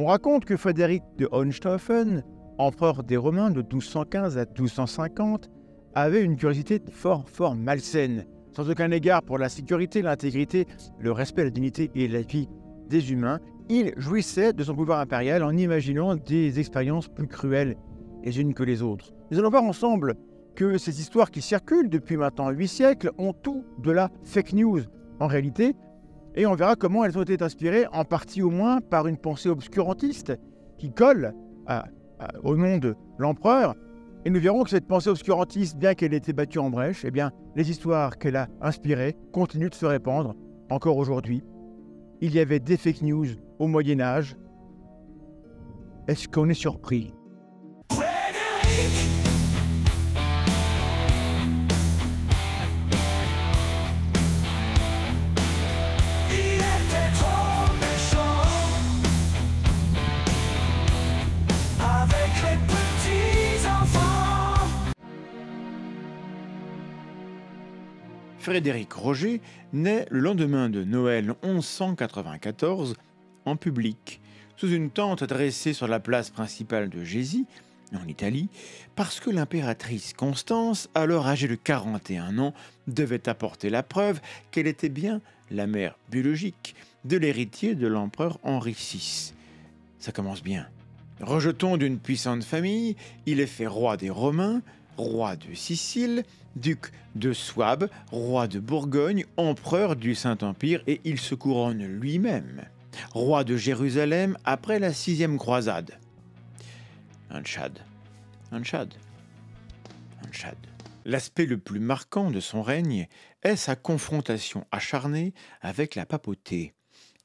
On raconte que Frédéric de Hohenstaufen, empereur des Romains de 1215 à 1250, avait une curiosité fort malsaine, sans aucun égard pour la sécurité, l'intégrité, le respect, la dignité et la vie des humains. Il jouissait de son pouvoir impérial en imaginant des expériences plus cruelles les unes que les autres. Nous allons voir ensemble que ces histoires qui circulent depuis maintenant 8 siècles ont tout de la fake news en réalité, et on verra comment elles ont été inspirées, en partie au moins, par une pensée obscurantiste qui colle au nom de l'empereur. Et nous verrons que cette pensée obscurantiste, bien qu'elle ait été battue en brèche, eh bien, les histoires qu'elle a inspirées continuent de se répandre encore aujourd'hui. Il y avait des fake news au Moyen-Âge. Est-ce qu'on est surpris ? Frédéric Roger naît le lendemain de Noël 1194 en public, sous une tente dressée sur la place principale de Jesi, en Italie, parce que l'impératrice Constance, alors âgée de 41 ans, devait apporter la preuve qu'elle était bien la mère biologique de l'héritier de l'empereur Henri VI. Ça commence bien. Rejeton d'une puissante famille, il est fait roi des Romains, roi de Sicile, duc de Souabe, roi de Bourgogne, empereur du Saint-Empire, et il se couronne lui-même roi de Jérusalem après la 6e croisade. Un tchad. L'aspect le plus marquant de son règne est sa confrontation acharnée avec la papauté.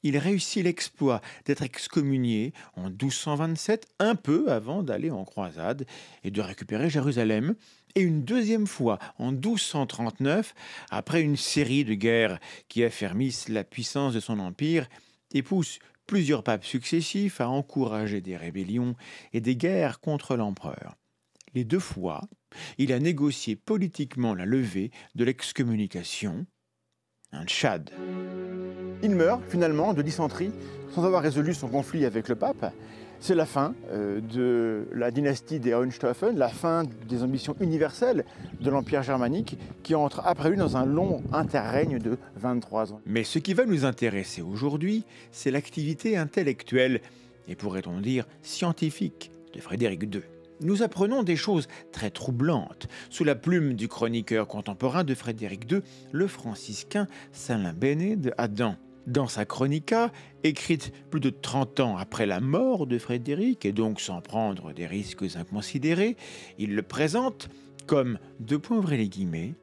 Il réussit l'exploit d'être excommunié en 1227, un peu avant d'aller en croisade et de récupérer Jérusalem, et une deuxième fois en 1239, après une série de guerres qui affermissent la puissance de son empire et poussent plusieurs papes successifs à encourager des rébellions et des guerres contre l'empereur. Les 2 fois, il a négocié politiquement la levée de l'excommunication. Un tchad. Il meurt finalement de dysenterie sans avoir résolu son conflit avec le pape. C'est la fin de la dynastie des Hohenstaufen, la fin des ambitions universelles de l'Empire germanique qui entre après lui dans un long interrègne de 23 ans. Mais ce qui va nous intéresser aujourd'hui, c'est l'activité intellectuelle et pourrait-on dire scientifique de Frédéric II. Nous apprenons des choses très troublantes sous la plume du chroniqueur contemporain de Frédéric II, le franciscain Salimbene de Haddan. Dans sa Chronica, écrite plus de 30 ans après la mort de Frédéric, et donc sans prendre des risques inconsidérés, il le présente comme, ouvrez les guillemets,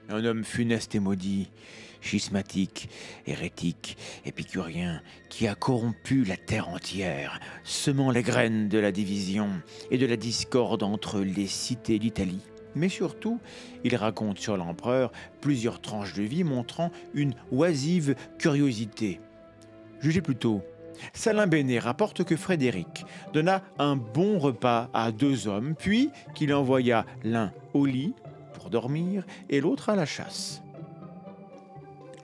un homme funeste et maudit, schismatique, hérétique, épicurien, qui a corrompu la terre entière, semant les graines de la division et de la discorde entre les cités d'Italie. Mais surtout, il raconte sur l'empereur plusieurs tranches de vie montrant une oisive curiosité. Jugez plutôt. Salimbene rapporte que Frédéric donna un bon repas à 2 hommes, puis qu'il envoya l'un au lit pour dormir et l'autre à la chasse.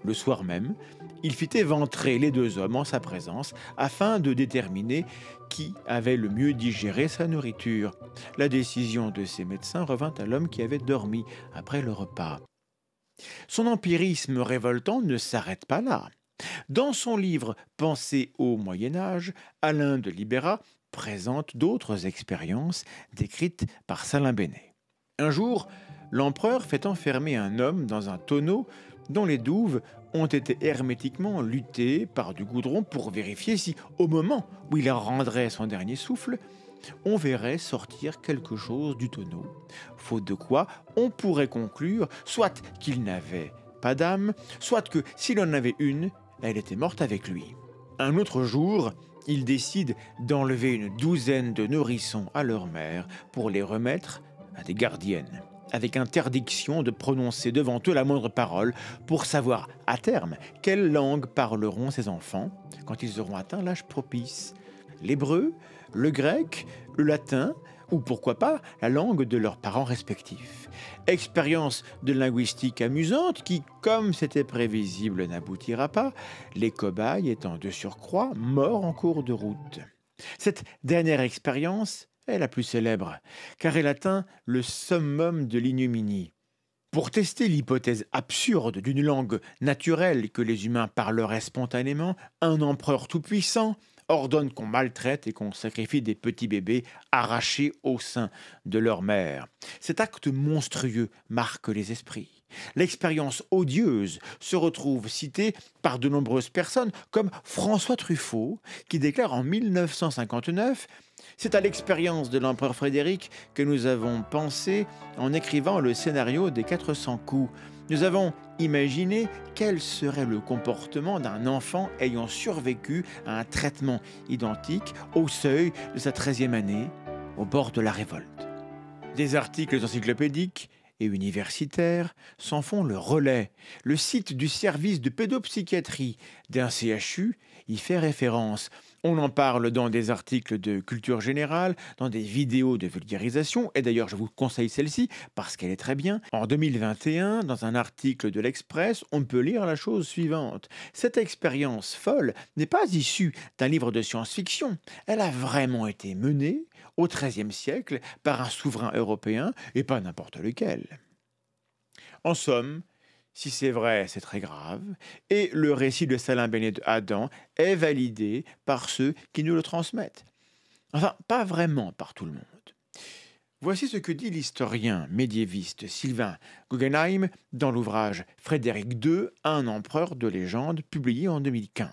Le soir même, il fit éventrer les 2 hommes en sa présence afin de déterminer qui avait le mieux digéré sa nourriture. La décision de ces médecins revint à l'homme qui avait dormi après le repas. Son empirisme révoltant ne s'arrête pas là. Dans son livre « Pensées au Moyen-Âge », Alain de Libera présente d'autres expériences décrites par Salimbene. Un jour, l'empereur fait enfermer un homme dans un tonneau dont les douves ont été hermétiquement luttées par du goudron pour vérifier si, au moment où il rendrait son dernier souffle, on verrait sortir quelque chose du tonneau, faute de quoi on pourrait conclure soit qu'il n'avait pas d'âme, soit que s'il en avait une, elle était morte avec lui. Un autre jour, il décide d'enlever une 12aine de nourrissons à leur mère pour les remettre à des gardiennes, avec interdiction de prononcer devant eux la moindre parole pour savoir à terme quelle langue parleront ces enfants quand ils auront atteint l'âge propice. L'hébreu, le grec, le latin ou pourquoi pas la langue de leurs parents respectifs. Expérience de linguistique amusante qui, comme c'était prévisible, n'aboutira pas, les cobayes étant de surcroît morts en cours de route. Cette dernière expérience est la plus célèbre, car elle atteint le summum de l'ignominie. Pour tester l'hypothèse absurde d'une langue naturelle que les humains parleraient spontanément, un empereur tout-puissant ordonne qu'on maltraite et qu'on sacrifie des petits bébés arrachés au sein de leur mère. Cet acte monstrueux marque les esprits. L'expérience odieuse se retrouve citée par de nombreuses personnes comme François Truffaut qui déclare en 1959 : c'est à l'expérience de l'empereur Frédéric que nous avons pensé en écrivant le scénario des 400 coups. Nous avons imaginé quel serait le comportement d'un enfant ayant survécu à un traitement identique au seuil de sa 13e année, au bord de la révolte. Des articles encyclopédiques et universitaires s'en font le relais. Le site du service de pédopsychiatrie d'un CHU y fait référence. On en parle dans des articles de culture générale, dans des vidéos de vulgarisation, et d'ailleurs je vous conseille celle-ci parce qu'elle est très bien. En 2021, dans un article de l'Express, on peut lire la chose suivante. Cette expérience folle n'est pas issue d'un livre de science-fiction. Elle a vraiment été menée au XIIIe siècle par un souverain européen, et pas n'importe lequel. En somme, si c'est vrai, c'est très grave, et le récit de Salim Ben Adam est validé par ceux qui nous le transmettent. Enfin, pas vraiment par tout le monde. Voici ce que dit l'historien médiéviste Sylvain Guggenheim dans l'ouvrage Frédéric II, un empereur de légende, publié en 2015.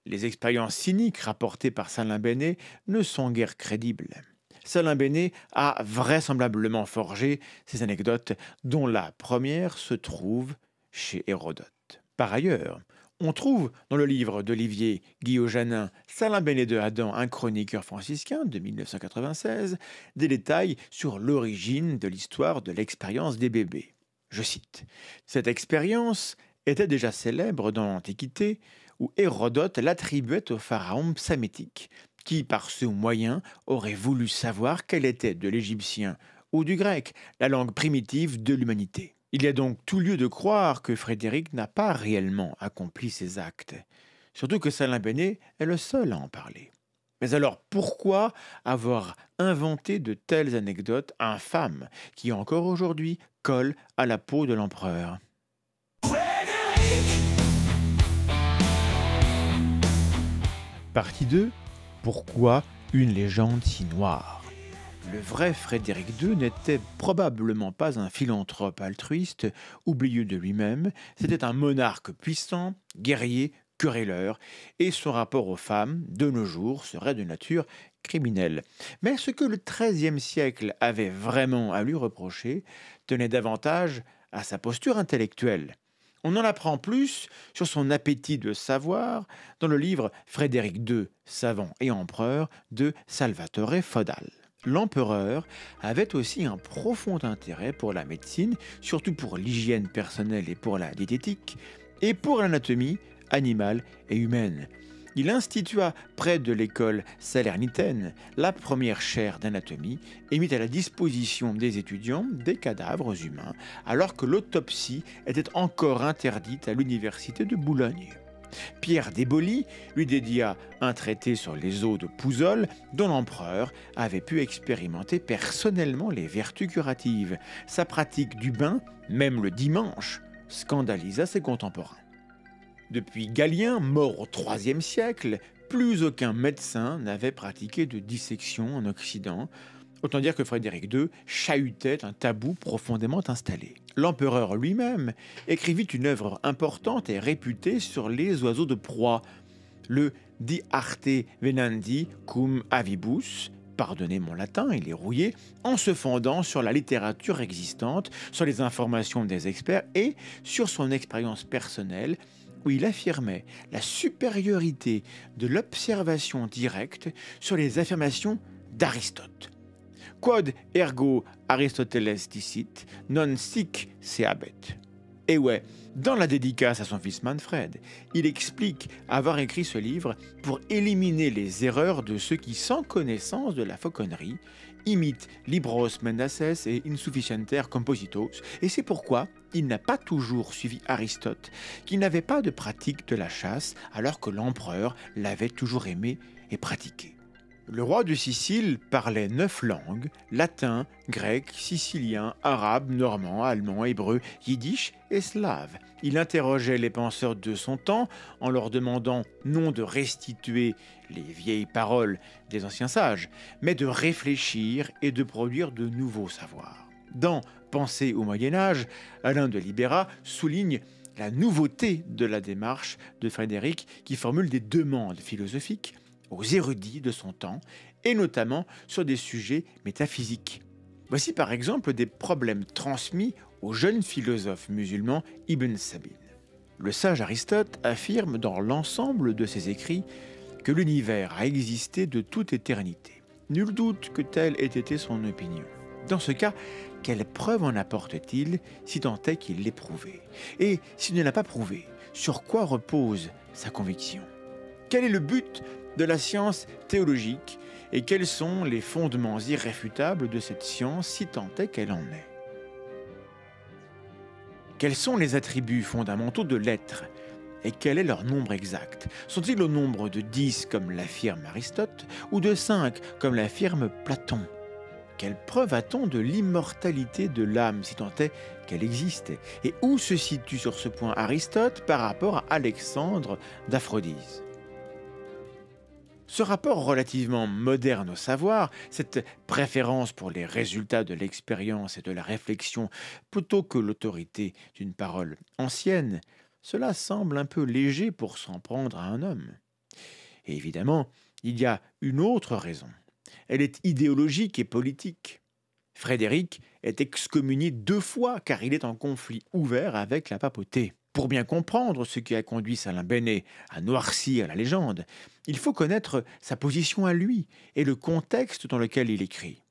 Les expériences cyniques rapportées par Salim Ben ne sont guère crédibles. Salim Ben a vraisemblablement forgé ces anecdotes, dont la première se trouve chez Hérodote. Par ailleurs, on trouve dans le livre d'Olivier Guillot-Janin, Salim Ben Adam, un chroniqueur franciscain de 1996, des détails sur l'origine de l'histoire de l'expérience des bébés. Je cite : « Cette expérience était déjà célèbre dans l'Antiquité, où Hérodote l'attribuait au pharaon psamétique, qui, par ce moyen, aurait voulu savoir quelle était de l'égyptien ou du grec la langue primitive de l'humanité. Il y a donc tout lieu de croire que Frédéric n'a pas réellement accompli ces actes, surtout que Salim Ben est le seul à en parler. Mais alors pourquoi avoir inventé de telles anecdotes infâmes qui encore aujourd'hui collent à la peau de l'empereur ? Partie 2. Pourquoi une légende si noire ? Le vrai Frédéric II n'était probablement pas un philanthrope altruiste, oublieux de lui-même, c'était un monarque puissant, guerrier, querelleur, et son rapport aux femmes, de nos jours, serait de nature criminelle. Mais ce que le XIIIe siècle avait vraiment à lui reprocher tenait davantage à sa posture intellectuelle. On en apprend plus sur son appétit de savoir dans le livre Frédéric II, savant et empereur de Salvatore Fodal. L'empereur avait aussi un profond intérêt pour la médecine, surtout pour l'hygiène personnelle et pour la diététique, et pour l'anatomie animale et humaine. Il institua près de l'école salernitaine la première chaire d'anatomie et mit à la disposition des étudiants des cadavres humains, alors que l'autopsie était encore interdite à l'université de Boulogne. Pierre Déboli lui dédia un traité sur les os de Pouzol dont l'empereur avait pu expérimenter personnellement les vertus curatives. Sa pratique du bain, même le dimanche, scandalisa ses contemporains. Depuis Galien, mort au IIIe siècle, plus aucun médecin n'avait pratiqué de dissection en Occident. Autant dire que Frédéric II chahutait un tabou profondément installé. L'empereur lui-même écrivit une œuvre importante et réputée sur les oiseaux de proie, le Di Arte Venandi cum Avibus, pardonnez mon latin, il est rouillé, en se fondant sur la littérature existante, sur les informations des experts et sur son expérience personnelle, où il affirmait la supériorité de l'observation directe sur les affirmations d'Aristote. Quod ergo Aristoteles dicit, non sic seabet. Et ouais, dans la dédicace à son fils Manfred, il explique avoir écrit ce livre pour éliminer les erreurs de ceux qui, sans connaissance de la fauconnerie, imitent libros mendaces et insufficienter compositos, et c'est pourquoi il n'a pas toujours suivi Aristote, qui n'avait pas de pratique de la chasse alors que l'empereur l'avait toujours aimé et pratiqué. Le roi de Sicile parlait 9 langues, latin, grec, sicilien, arabe, normand, allemand, hébreu, yiddish et slave. Il interrogeait les penseurs de son temps en leur demandant non de restituer les vieilles paroles des anciens sages, mais de réfléchir et de produire de nouveaux savoirs. Dans Pensée au Moyen Âge, Alain de Libéra souligne la nouveauté de la démarche de Frédéric qui formule des demandes philosophiques aux érudits de son temps, et notamment sur des sujets métaphysiques. Voici par exemple des problèmes transmis au jeune philosophe musulman Ibn Sabin. Le sage Aristote affirme dans l'ensemble de ses écrits que l'univers a existé de toute éternité. Nul doute que telle ait été son opinion. Dans ce cas, quelle preuve en apporte-t-il si tant est qu'il l'ait prouvé? Et s'il ne l'a pas prouvé, sur quoi repose sa conviction? Quel est le but de la science théologique et quels sont les fondements irréfutables de cette science si tant est qu'elle en est? Quels sont les attributs fondamentaux de l'être et quel est leur nombre exact? Sont-ils au nombre de 10 comme l'affirme Aristote ou de 5 comme l'affirme Platon? Quelle preuve a-t-on de l'immortalité de l'âme si tant est qu'elle existe? Et où se situe sur ce point Aristote par rapport à Alexandre d'Aphrodise? Ce rapport relativement moderne au savoir, cette préférence pour les résultats de l'expérience et de la réflexion plutôt que l'autorité d'une parole ancienne, cela semble un peu léger pour s'en prendre à un homme. Et évidemment, il y a une autre raison. Elle est idéologique et politique. Frédéric est excommunié 2 fois car il est en conflit ouvert avec la papauté. Pour bien comprendre ce qui a conduit Salin Bénet à noircir la légende, il faut connaître sa position à lui et le contexte dans lequel il écrit.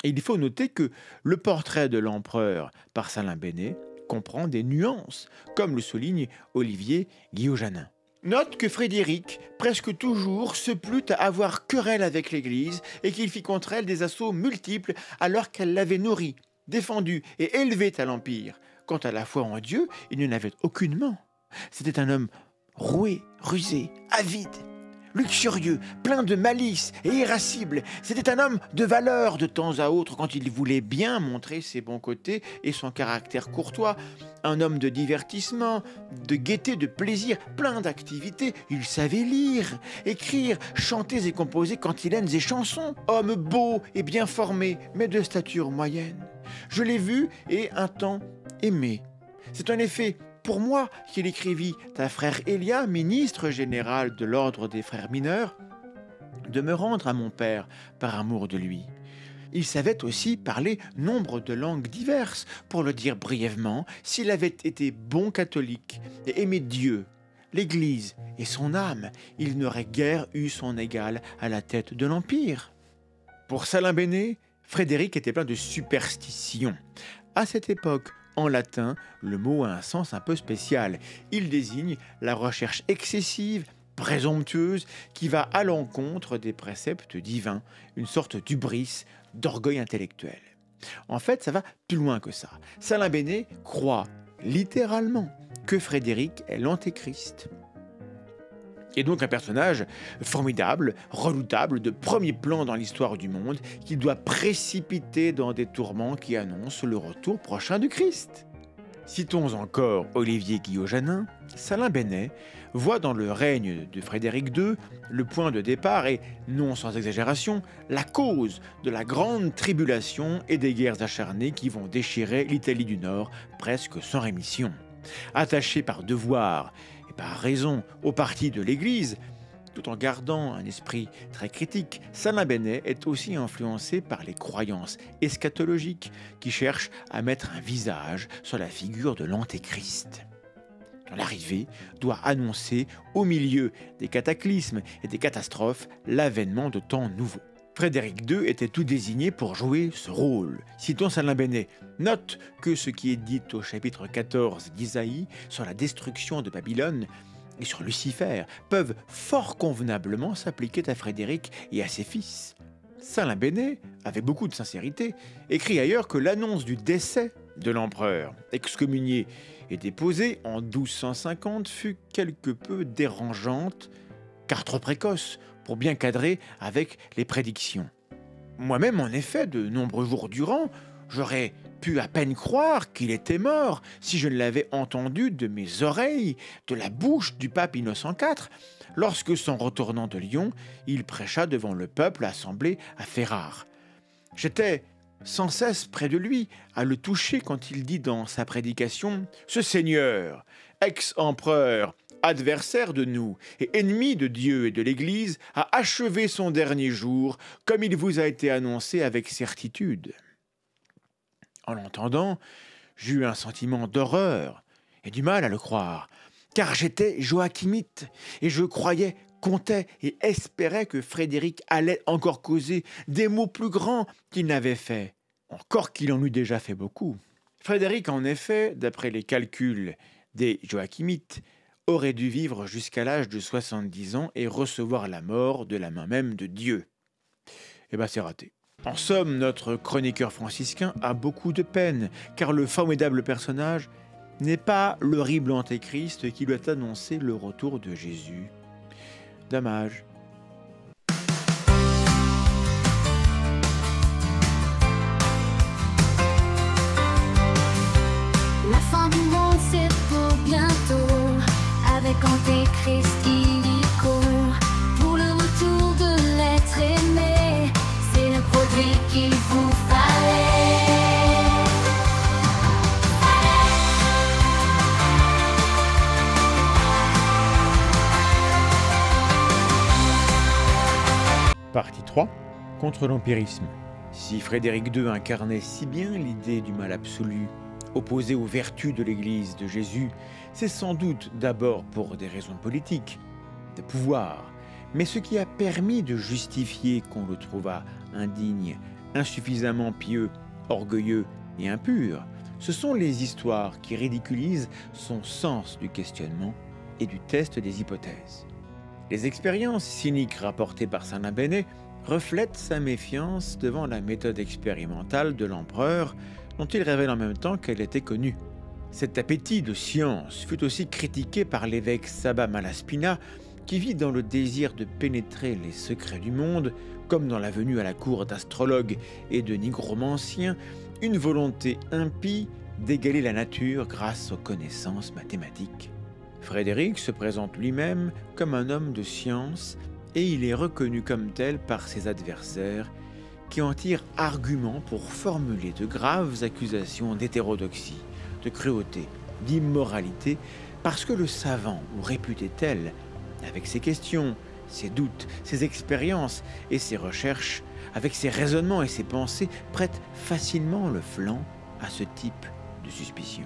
Et il faut noter que le portrait de l'empereur par Salin Bénet comprend des nuances, comme le souligne Olivier Guillaujanin. Note que Frédéric, presque toujours, se plut à avoir querelle avec l'Église et qu'il fit contre elle des assauts multiples alors qu'elle l'avait nourri, défendu et élevé à l'Empire. Quant à la foi en Dieu, il n'en avait aucunement. C'était un homme roué, rusé, avide, luxurieux, plein de malice et irascible. C'était un homme de valeur de temps à autre quand il voulait bien montrer ses bons côtés et son caractère courtois. Un homme de divertissement, de gaieté, de plaisir, plein d'activités. Il savait lire, écrire, chanter et composer cantilènes et chansons. Homme beau et bien formé, mais de stature moyenne. Je l'ai vu et un temps aimé. C'est en effet pour moi qu'il écrivit à frère Élia, ministre général de l'ordre des frères mineurs, de me rendre à mon père par amour de lui. Il savait aussi parler nombre de langues diverses. Pour le dire brièvement, s'il avait été bon catholique et aimé Dieu, l'Église et son âme, il n'aurait guère eu son égal à la tête de l'Empire. Pour Salin Bénet, Frédéric était plein de superstitions. À cette époque, en latin, le mot a un sens un peu spécial. Il désigne la recherche excessive, présomptueuse, qui va à l'encontre des préceptes divins, une sorte d'hubris, d'orgueil intellectuel. En fait, ça va plus loin que ça. Salin Bénet croit littéralement que Frédéric est l'antéchrist. Et donc un personnage formidable, redoutable, de premier plan dans l'histoire du monde, qui doit précipiter dans des tourments qui annoncent le retour prochain du Christ. Citons encore Olivier Guillaujanin, Salin Bénet voit dans le règne de Frédéric II le point de départ et, non sans exagération, la cause de la grande tribulation et des guerres acharnées qui vont déchirer l'Italie du Nord presque sans rémission. Attaché par devoir et par raison au parti de l'Église, tout en gardant un esprit très critique, Salin Bénet est aussi influencé par les croyances eschatologiques qui cherchent à mettre un visage sur la figure de l'Antéchrist. L'arrivée doit annoncer, au milieu des cataclysmes et des catastrophes, l'avènement de temps nouveaux. Frédéric II était tout désigné pour jouer ce rôle. Citons Salin Bénet. Note que ce qui est dit au chapitre 14 d'Isaïe sur la destruction de Babylone et sur Lucifer peuvent fort convenablement s'appliquer à Frédéric et à ses fils. Salin Bénet, avec beaucoup de sincérité, écrit ailleurs que l'annonce du décès de l'empereur, excommunié et déposé en 1250, fut quelque peu dérangeante, car trop précoce pour bien cadrer avec les prédictions. Moi-même, en effet, de nombreux jours durant, j'aurais pu à peine croire qu'il était mort si je ne l'avais entendu de mes oreilles, de la bouche du pape Innocent IV, lorsque, s'en retournant de Lyon, il prêcha devant le peuple assemblé à Ferrare. J'étais sans cesse près de lui, à le toucher quand il dit dans sa prédication « Ce Seigneur, ex-empereur, adversaire de nous et ennemi de Dieu et de l'Église, a achevé son dernier jour, comme il vous a été annoncé avec certitude. » En l'entendant, j'eus un sentiment d'horreur et du mal à le croire, car j'étais joachimite et je croyais, comptais et espérais que Frédéric allait encore causer des maux plus grands qu'il n'avait fait, encore qu'il en eût déjà fait beaucoup. Frédéric, en effet, d'après les calculs des joachimites, aurait dû vivre jusqu'à l'âge de 70 ans et recevoir la mort de la main même de Dieu. Eh bien, c'est raté. En somme, notre chroniqueur franciscain a beaucoup de peine, car le formidable personnage n'est pas l'horrible antéchrist qui doit annoncer le retour de Jésus. Dommage. La fin du monde, c'est pour bientôt, avec Antéchrist qui y court. Pour le retour de l'être aimé, c'est le produit qu'il vous fallait. Partie 3. Contre l'empirisme. Si Frédéric II incarnait si bien l'idée du mal absolu, opposé aux vertus de l'Église de Jésus, c'est sans doute d'abord pour des raisons politiques, de pouvoir, mais ce qui a permis de justifier qu'on le trouva indigne, insuffisamment pieux, orgueilleux et impur, ce sont les histoires qui ridiculisent son sens du questionnement et du test des hypothèses. Les expériences cyniques rapportées par Saint Labéné reflètent sa méfiance devant la méthode expérimentale de l'empereur, dont il révèle en même temps qu'elle était connue. Cet appétit de science fut aussi critiqué par l'évêque Sabba Malaspina, qui vit dans le désir de pénétrer les secrets du monde, comme dans la venue à la cour d'astrologues et de nigromanciens, une volonté impie d'égaler la nature grâce aux connaissances mathématiques. Frédéric se présente lui-même comme un homme de science et il est reconnu comme tel par ses adversaires qui en tirent argument pour formuler de graves accusations d'hétérodoxie, de cruauté, d'immoralité, parce que le savant, ou réputé tel, avec ses questions, ses doutes, ses expériences et ses recherches, avec ses raisonnements et ses pensées, prête facilement le flanc à ce type de suspicion.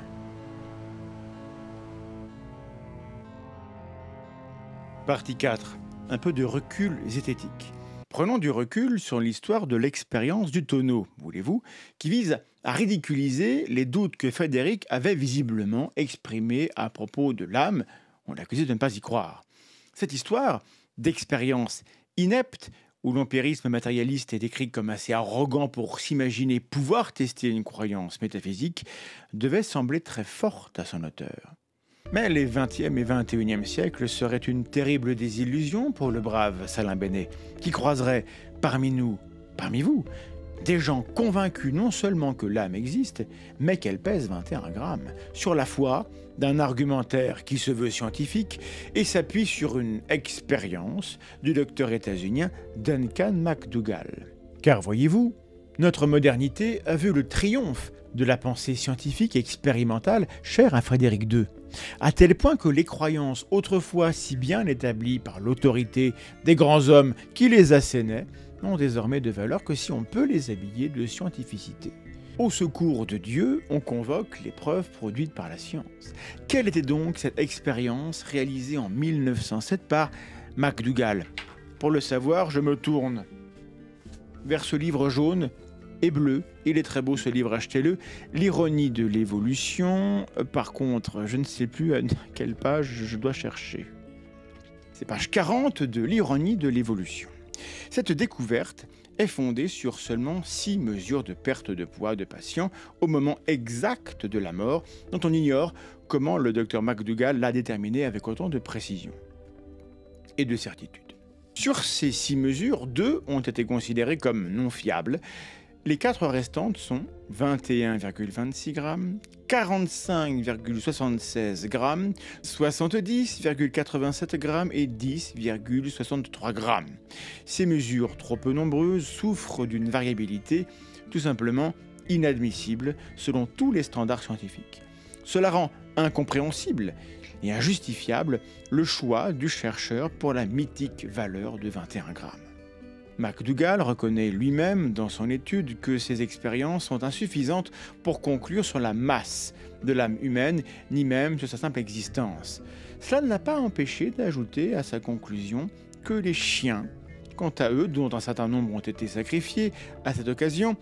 Partie 4. Un peu de recul zététique. Prenons du recul sur l'histoire de l'expérience du tonneau, voulez-vous, qui vise à ridiculiser les doutes que Frédéric avait visiblement exprimés à propos de l'âme. On l'accusait de ne pas y croire. Cette histoire d'expérience inepte, où l'empirisme matérialiste est décrit comme assez arrogant pour s'imaginer pouvoir tester une croyance métaphysique, devait sembler très forte à son auteur. Mais les 20e et 21e siècles seraient une terrible désillusion pour le brave Saint Labéné, qui croiserait parmi nous, parmi vous, des gens convaincus non seulement que l'âme existe, mais qu'elle pèse 21 grammes, sur la foi d'un argumentaire qui se veut scientifique et s'appuie sur une expérience du docteur états-unien Duncan McDougall. Car voyez-vous, notre modernité a vu le triomphe de la pensée scientifique et expérimentale chère à Frédéric II, à tel point que les croyances autrefois si bien établies par l'autorité des grands hommes qui les assénaient n'ont désormais de valeur que si on peut les habiller de scientificité. Au secours de Dieu, on convoque les preuves produites par la science. Quelle était donc cette expérience réalisée en 1907 par McDougall? Pour le savoir, je me tourne vers ce livre jaune et bleu. Il est très beau ce livre, achetez-le. L'ironie de l'évolution. Par contre, je ne sais plus à quelle page je dois chercher. C'est page 40 de l'ironie de l'évolution. Cette découverte est fondée sur seulement 6 mesures de perte de poids de patients au moment exact de la mort, dont on ignore comment le docteur McDougall l'a déterminé avec autant de précision et de certitude. Sur ces 6 mesures, 2 ont été considérées comme non fiables. Les 4 restantes sont 21,26 grammes, 45,76 grammes, 70,87 grammes et 10,63 grammes. Ces mesures trop peu nombreuses souffrent d'une variabilité tout simplement inadmissible selon tous les standards scientifiques. Cela rend incompréhensible et injustifiable le choix du chercheur pour la mythique valeur de 21 grammes. McDougall reconnaît lui-même dans son étude que ces expériences sont insuffisantes pour conclure sur la masse de l'âme humaine, ni même sur sa simple existence. Cela ne l'a pas empêché d'ajouter à sa conclusion que les chiens, quant à eux, dont un certain nombre ont été sacrifiés à cette occasion,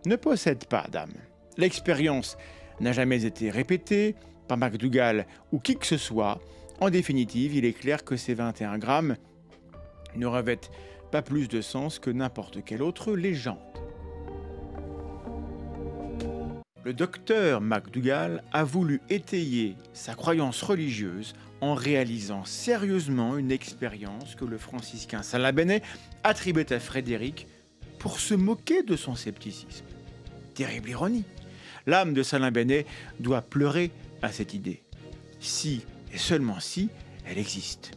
ne possèdent pas d'âme. L'expérience n'a jamais été répétée par McDougall ou qui que ce soit. En définitive, il est clair que ces 21 grammes ne revêtent pas plus de sens que n'importe quelle autre légende. Le docteur McDougall a voulu étayer sa croyance religieuse en réalisant sérieusement une expérience que le franciscain Salin Bénet attribuait à Frédéric pour se moquer de son scepticisme. Terrible ironie. L'âme de Salin Bénet doit pleurer à cette idée. Si, et seulement si, elle existe.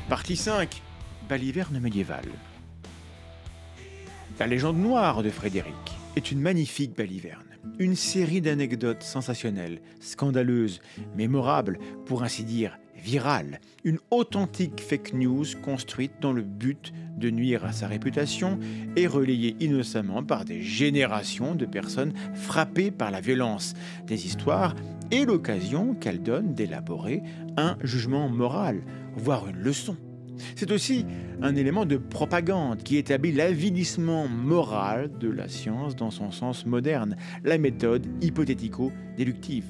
Partie 5. Baliverne médiévale. La légende noire de Frédéric est une magnifique baliverne. Une série d'anecdotes sensationnelles, scandaleuses, mémorables, pour ainsi dire virales. Une authentique fake news construite dans le but de nuire à sa réputation et relayée innocemment par des générations de personnes frappées par la violence des histoires et l'occasion qu'elle donne d'élaborer un jugement moral, voire une leçon. C'est aussi un élément de propagande qui établit l'avilissement moral de la science dans son sens moderne, la méthode hypothético-déductive.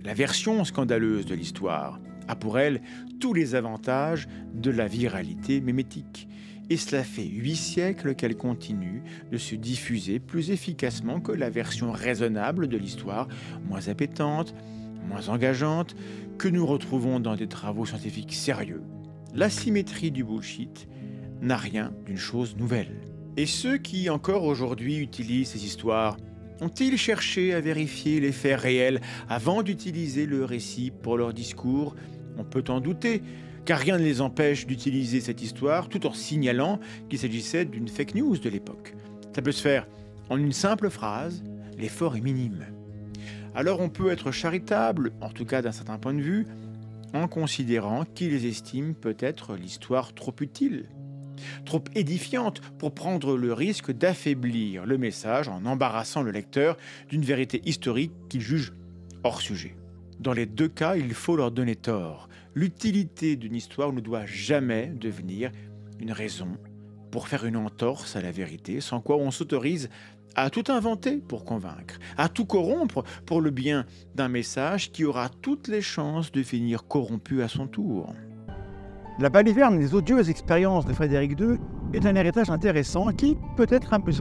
La version scandaleuse de l'histoire a pour elle tous les avantages de la viralité mémétique. Et cela fait 8 siècles qu'elle continue de se diffuser plus efficacement que la version raisonnable de l'histoire, moins appétante, moins engageante, que nous retrouvons dans des travaux scientifiques sérieux. La symétrie du bullshit n'a rien d'une chose nouvelle. Et ceux qui, encore aujourd'hui, utilisent ces histoires, ont-ils cherché à vérifier les faits réels avant d'utiliser le récit pour leur discours? On peut en douter, car rien ne les empêche d'utiliser cette histoire tout en signalant qu'il s'agissait d'une fake news de l'époque. Ça peut se faire en une simple phrase, l'effort est minime. Alors on peut être charitable, en tout cas d'un certain point de vue, en considérant qu'ils estiment peut-être l'histoire trop utile, trop édifiante pour prendre le risque d'affaiblir le message en embarrassant le lecteur d'une vérité historique qu'ils jugent hors sujet. Dans les 2 cas, il faut leur donner tort. L'utilité d'une histoire ne doit jamais devenir une raison pour faire une entorse à la vérité, sans quoi on s'autorise à tout inventer pour convaincre, à tout corrompre pour le bien d'un message qui aura toutes les chances de finir corrompu à son tour. La baliverne des odieuses expériences de Frédéric II est un héritage intéressant qui peut être un peu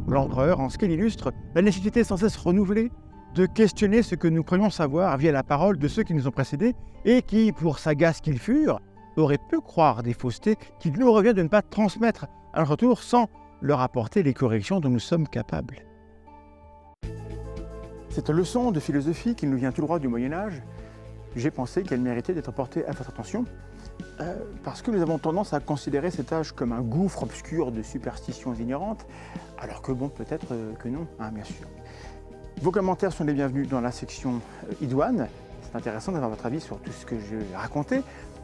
l'empereur en ce qu'elle illustre la nécessité sans cesse renouvelée de questionner ce que nous croyons savoir via la parole de ceux qui nous ont précédés et qui, pour sagaces qu'ils furent, auraient pu croire des faussetés qu'il nous revient de ne pas transmettre à notre tour sans leur apporter les corrections dont nous sommes capables. Cette leçon de philosophie qui nous vient tout droit du Moyen-Âge, j'ai pensé qu'elle méritait d'être portée à votre attention parce que nous avons tendance à considérer cet âge comme un gouffre obscur de superstitions ignorantes, alors que bon, peut-être que non, hein, bien sûr. Vos commentaires sont les bienvenus dans la section idoine. C'est intéressant d'avoir votre avis sur tout ce que j'ai raconté.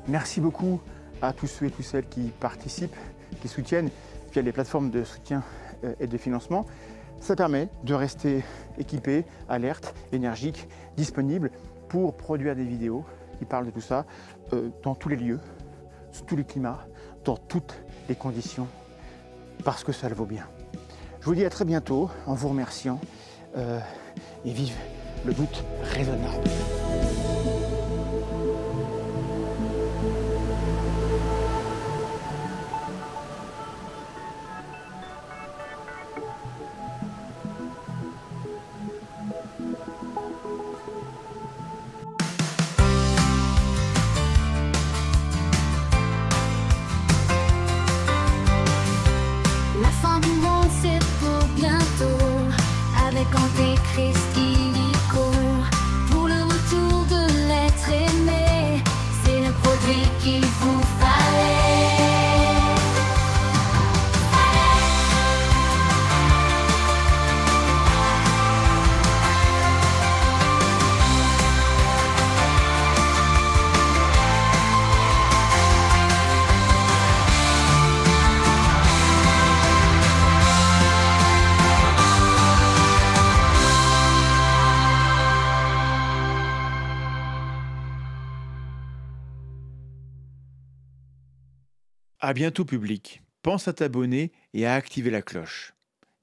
Merci beaucoup à tous ceux et toutes celles qui participent, qui soutiennent via les plateformes de soutien et de financement. Ça permet de rester équipé, alerte, énergique, disponible pour produire des vidéos qui parlent de tout ça dans tous les lieux, sous tous les climats, dans toutes les conditions, parce que ça le vaut bien. Je vous dis à très bientôt en vous remerciant et vive le doute raisonnable. À bientôt public. Pense à t'abonner et à activer la cloche.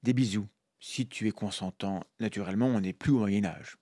Des bisous. Si tu es consentant, naturellement, on n'est plus au Moyen Âge.